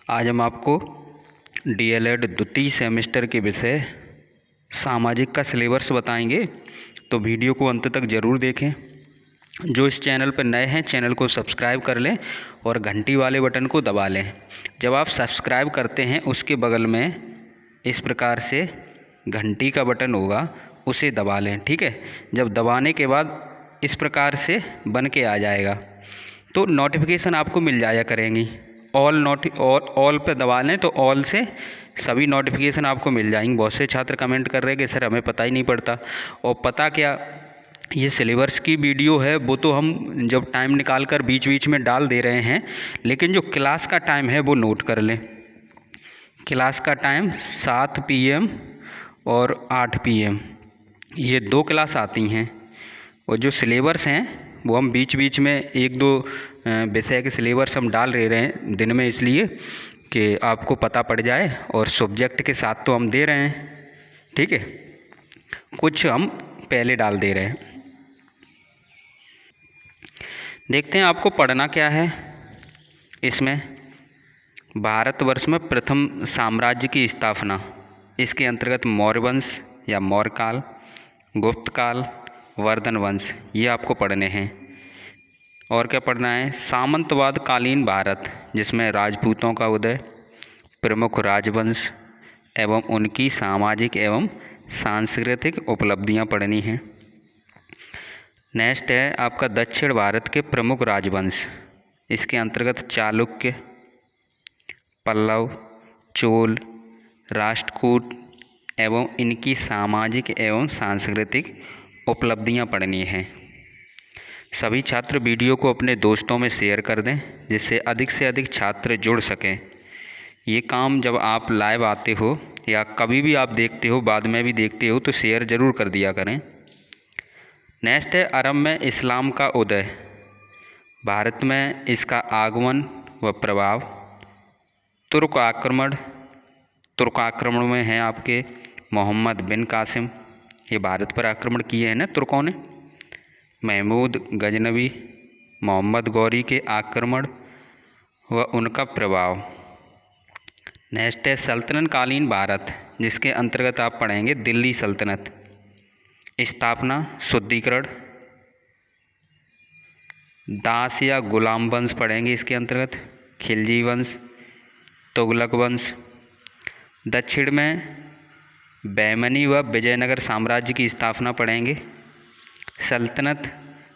आज हम आपको डीएलएड द्वितीय सेमेस्टर के विषय सामाजिक का सिलेबस बताएंगे, तो वीडियो को अंत तक ज़रूर देखें। जो इस चैनल पर नए हैं चैनल को सब्सक्राइब कर लें और घंटी वाले बटन को दबा लें। जब आप सब्सक्राइब करते हैं उसके बगल में इस प्रकार से घंटी का बटन होगा, उसे दबा लें। ठीक है, जब दबाने के बाद इस प्रकार से बन के आ जाएगा तो नोटिफिकेशन आपको मिल जाया करेंगी। ऑल पे दबा लें तो ऑल से सभी नोटिफिकेशन आपको मिल जाएंगे। बहुत से छात्र कमेंट कर रहे हैं कि सर हमें पता ही नहीं पड़ता। और पता क्या, ये सिलेबस की वीडियो है वो तो हम जब टाइम निकाल कर बीच बीच में डाल दे रहे हैं, लेकिन जो क्लास का टाइम है वो नोट कर लें। क्लास का टाइम 7 PM और 8 PM, ये 2 क्लास आती हैं। और जो सिलेबस हैं वो हम बीच बीच में एक दो विषय के सिलेबस हम डाल रहे हैं दिन में, इसलिए कि आपको पता पड़ जाए। और सब्जेक्ट के साथ तो हम दे रहे हैं, ठीक है, कुछ हम पहले डाल दे रहे हैं। देखते हैं आपको पढ़ना क्या है इसमें। भारतवर्ष में प्रथम साम्राज्य की स्थापना, इसके अंतर्गत मौर्य वंश या मौर्य काल, गुप्त काल, वर्धन वंश, ये आपको पढ़ने हैं। और क्या पढ़ना है, सामंतवाद कालीन भारत, जिसमें राजपूतों का उदय, प्रमुख राजवंश एवं उनकी सामाजिक एवं सांस्कृतिक उपलब्धियां पढ़नी हैं। नेक्स्ट है आपका दक्षिण भारत के प्रमुख राजवंश, इसके अंतर्गत चालुक्य, पल्लव, चोल, राष्ट्रकूट एवं इनकी सामाजिक एवं सांस्कृतिक उपलब्धियां पढ़नी हैं। सभी छात्र वीडियो को अपने दोस्तों में शेयर कर दें, जिससे अधिक से अधिक छात्र जुड़ सकें। ये काम जब आप लाइव आते हो या कभी भी आप देखते हो, बाद में भी देखते हो, तो शेयर ज़रूर कर दिया करें। नेक्स्ट है अरब में इस्लाम का उदय, भारत में इसका आगमन व प्रभाव, तुर्क आक्रमण में हैं आपके मोहम्मद बिन कासिम, ये भारत पर आक्रमण किए हैं ना तुर्कों ने, महमूद गजनवी, मोहम्मद गौरी के आक्रमण व उनका प्रभाव। नेक्स्ट है सल्तनत कालीन भारत, जिसके अंतर्गत आप पढ़ेंगे दिल्ली सल्तनत, स्थापना, शुद्धिकरण, दास या गुलाम वंश पढ़ेंगे इसके अंतर्गत, खिलजी वंश, तुगलक वंश। दक्षिण में बैमनी व विजयनगर साम्राज्य की स्थापना पढ़ेंगे, सल्तनत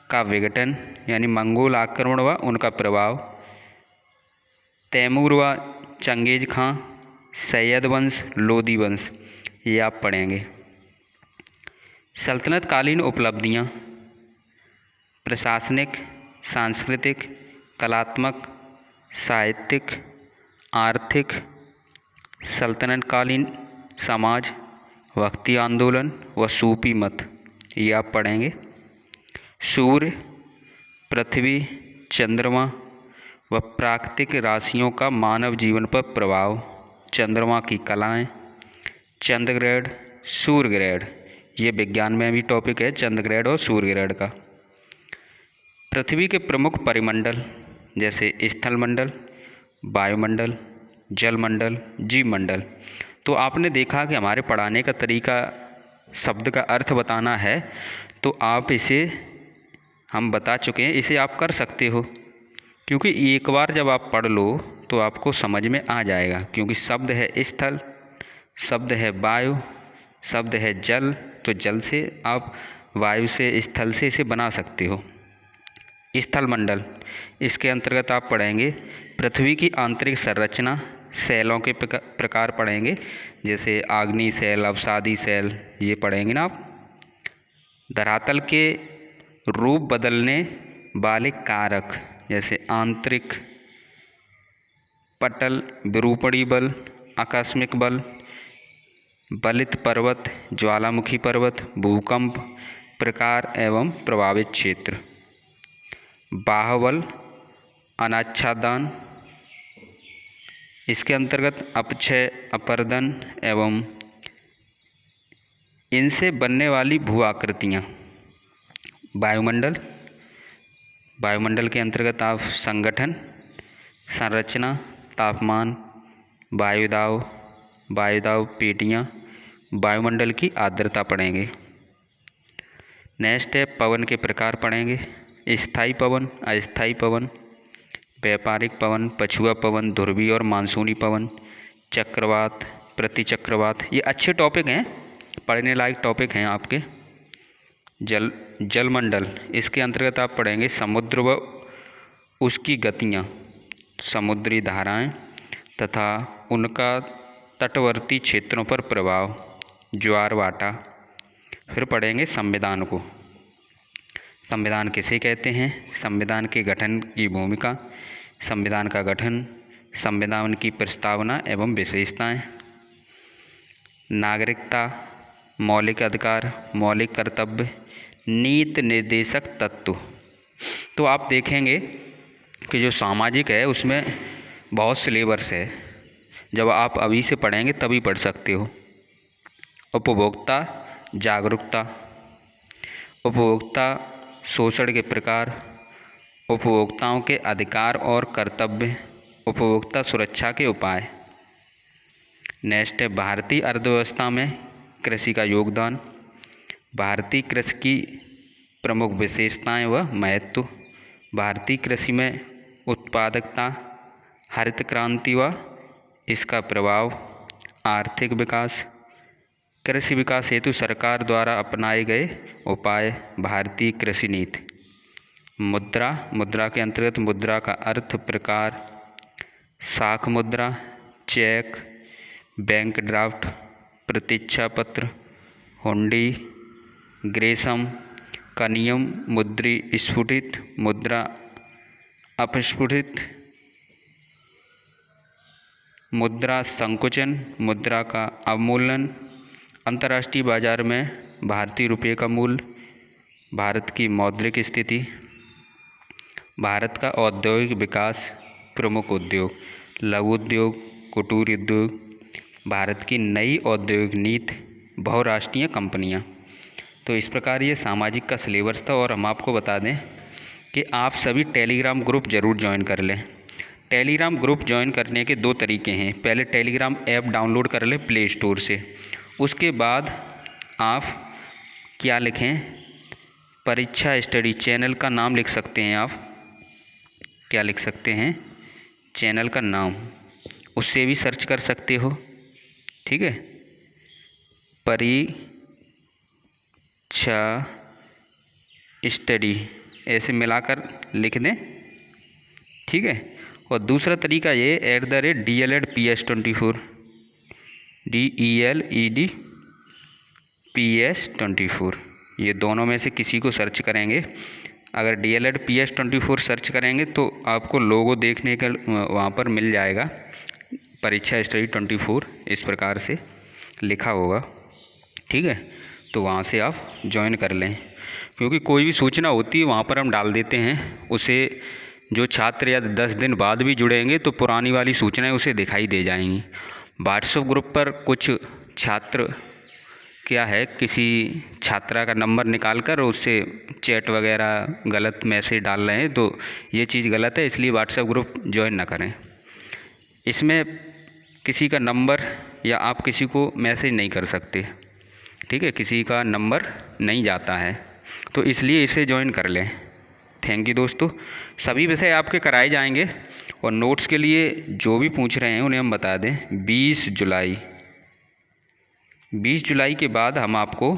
का विघटन यानी मंगोल आक्रमण व उनका प्रभाव, तैमूर व चंगेज खां, सैयद वंश, लोदी वंश, ये आप पढ़ेंगे। सल्तनत कालीन उपलब्धियां, प्रशासनिक, सांस्कृतिक, कलात्मक, साहित्यिक, आर्थिक, सल्तनत कालीन समाज, भक्ति आंदोलन व सूफी मत, ये आप पढ़ेंगे। सूर्य, पृथ्वी, चंद्रमा व प्राकृतिक राशियों का मानव जीवन पर प्रभाव, चंद्रमा की कलाएं, चंद्रग्रहण, सूर्य ग्रहण, ये विज्ञान में भी टॉपिक है, चंद्रग्रहण और सूर्य ग्रहण का। पृथ्वी के प्रमुख परिमंडल जैसे स्थलमंडल, वायुमंडल, जलमंडल, जीवमंडल। तो आपने देखा कि हमारे पढ़ाने का तरीका शब्द का अर्थ बताना है, तो आप इसे हम बता चुके हैं, इसे आप कर सकते हो, क्योंकि एक बार जब आप पढ़ लो तो आपको समझ में आ जाएगा। क्योंकि शब्द है स्थल, शब्द है वायु, शब्द है जल, तो जल से आप वायु से, स्थल से इसे बना सकते हो। स्थल मंडल, इसके अंतर्गत आप पढ़ेंगे पृथ्वी की आंतरिक संरचना, सेलों के प्रकार पढ़ेंगे, जैसे आग्नेय सेल, अवसादी सेल, ये पढ़ेंगे ना आप। धरातल के रूप बदलने वाले कारक, जैसे आंतरिक पटल, विरूपणी बल, आकस्मिक बल, बलित पर्वत, ज्वालामुखी पर्वत, भूकंप, प्रकार एवं प्रभावित क्षेत्र, बाहुबल, अनाच्छादन, इसके अंतर्गत अपक्षय, अपर्दन एवं इनसे बनने वाली भू आकृतियाँ। वायुमंडल, वायुमंडल के अंतर्गत आप संगठन, संरचना, तापमान, वायुदाब पेटियाँ, वायुमंडल की आर्द्रता पढ़ेंगे। नेक्स्ट है पवन के प्रकार पढ़ेंगे। स्थायी पवन, अस्थायी पवन, व्यापारिक पवन, पछुआ पवन, ध्रुवीय और मानसूनी पवन, चक्रवात, प्रतिचक्रवात। ये अच्छे टॉपिक हैं, पढ़ने लायक टॉपिक हैं आपके। जलमंडल, इसके अंतर्गत आप पढ़ेंगे समुद्र व उसकी गतियाँ, समुद्री धाराएं तथा उनका तटवर्ती क्षेत्रों पर प्रभाव, ज्वार भाटा। फिर पढ़ेंगे संविधान को। संविधान किसे कहते हैं, संविधान के गठन की भूमिका, संविधान का गठन, संविधान की प्रस्तावना एवं विशेषताएं, नागरिकता, मौलिक अधिकार, मौलिक कर्तव्य, नीति निर्देशक तत्व। तो आप देखेंगे कि जो सामाजिक है उसमें बहुत सिलेबस है, जब आप अभी से पढ़ेंगे तभी पढ़ सकते हो। उपभोक्ता जागरूकता, उपभोक्ता शोषण के प्रकार, उपभोक्ताओं के अधिकार और कर्तव्य, उपभोक्ता सुरक्षा के उपाय। नेक्स्ट है भारतीय अर्थव्यवस्था में कृषि का योगदान, भारतीय कृषि की प्रमुख विशेषताएं व महत्व, भारतीय कृषि में उत्पादकता, हरित क्रांति व इसका प्रभाव, आर्थिक विकास, कृषि विकास हेतु सरकार द्वारा अपनाए गए उपाय, भारतीय कृषि नीति। मुद्रा, मुद्रा के अंतर्गत मुद्रा का अर्थ, प्रकार, साख मुद्रा, चेक, बैंक ड्राफ्ट, प्रतीक्षा पत्र, हुंडी, ग्रेसम का नियम, मुद्री स्फुटित, मुद्रा अपस्फुटित, मुद्रा संकुचन, मुद्रा का अवमूल्यन, अंतर्राष्ट्रीय बाजार में भारतीय रुपये का मूल्य, भारत की मौद्रिक स्थिति, भारत का औद्योगिक विकास, प्रमुख उद्योग, लघु उद्योग, कुटीर उद्योग, भारत की नई औद्योगिक नीति, बहुराष्ट्रीय कंपनियां। तो इस प्रकार ये सामाजिक का सिलेबस था। और हम आपको बता दें कि आप सभी टेलीग्राम ग्रुप ज़रूर ज्वाइन कर लें। टेलीग्राम ग्रुप ज्वाइन करने के दो तरीके हैं। पहले टेलीग्राम ऐप डाउनलोड कर लें प्ले स्टोर से, उसके बाद आप क्या लिखें, परीक्षा स्टडी चैनल का नाम लिख सकते हैं। आप क्या लिख सकते हैं, चैनल का नाम, उससे भी सर्च कर सकते हो। ठीक है, परीक्षा स्टडी ऐसे मिलाकर लिख दें। ठीक है, और दूसरा तरीका ये @DLED PS24 DELED PS24, ये दोनों में से किसी को सर्च करेंगे। अगर DLED PS24 सर्च करेंगे तो आपको लोगो देखने का वहाँ पर मिल जाएगा, परीक्षा स्टडी 24 इस प्रकार से लिखा होगा। ठीक है, तो वहाँ से आप ज्वाइन कर लें, क्योंकि कोई भी सूचना होती है वहाँ पर हम डाल देते हैं, उसे जो छात्र या 10 दिन बाद भी जुड़ेंगे तो पुरानी वाली सूचनाएं उसे दिखाई दे जाएंगी। व्हाट्सएप ग्रुप पर कुछ छात्र क्या है, किसी छात्रा का नंबर निकाल कर उससे चैट वगैरह गलत मैसेज डाल रहे हैं, तो ये चीज़ गलत है, इसलिए व्हाट्सएप ग्रुप ज्वाइन ना करें। इसमें किसी का नंबर या आप किसी को मैसेज नहीं कर सकते। ठीक है, किसी का नंबर नहीं जाता है, तो इसलिए इसे ज्वाइन कर लें। थैंक यू दोस्तों। सभी विषय आपके कराए जाएंगे, और नोट्स के लिए जो भी पूछ रहे हैं उन्हें हम बता दें 20 जुलाई के बाद हम आपको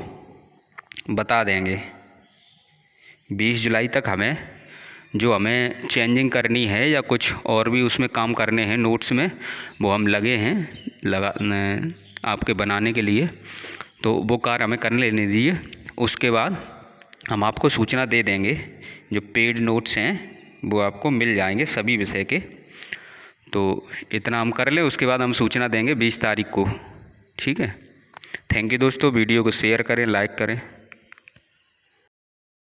बता देंगे। 20 जुलाई तक हमें चेंजिंग करनी है या कुछ और भी उसमें काम करने हैं नोट्स में, वो हम लगे हैं आपके बनाने के लिए, तो वो कार्य हमें कर लेने दीजिए। उसके बाद हम आपको सूचना दे देंगे, जो पेड नोट्स हैं वो आपको मिल जाएंगे सभी विषय के। तो इतना हम कर लें, उसके बाद हम सूचना देंगे 20 तारीख को। ठीक है, थैंक यू दोस्तों। वीडियो को शेयर करें, लाइक करें।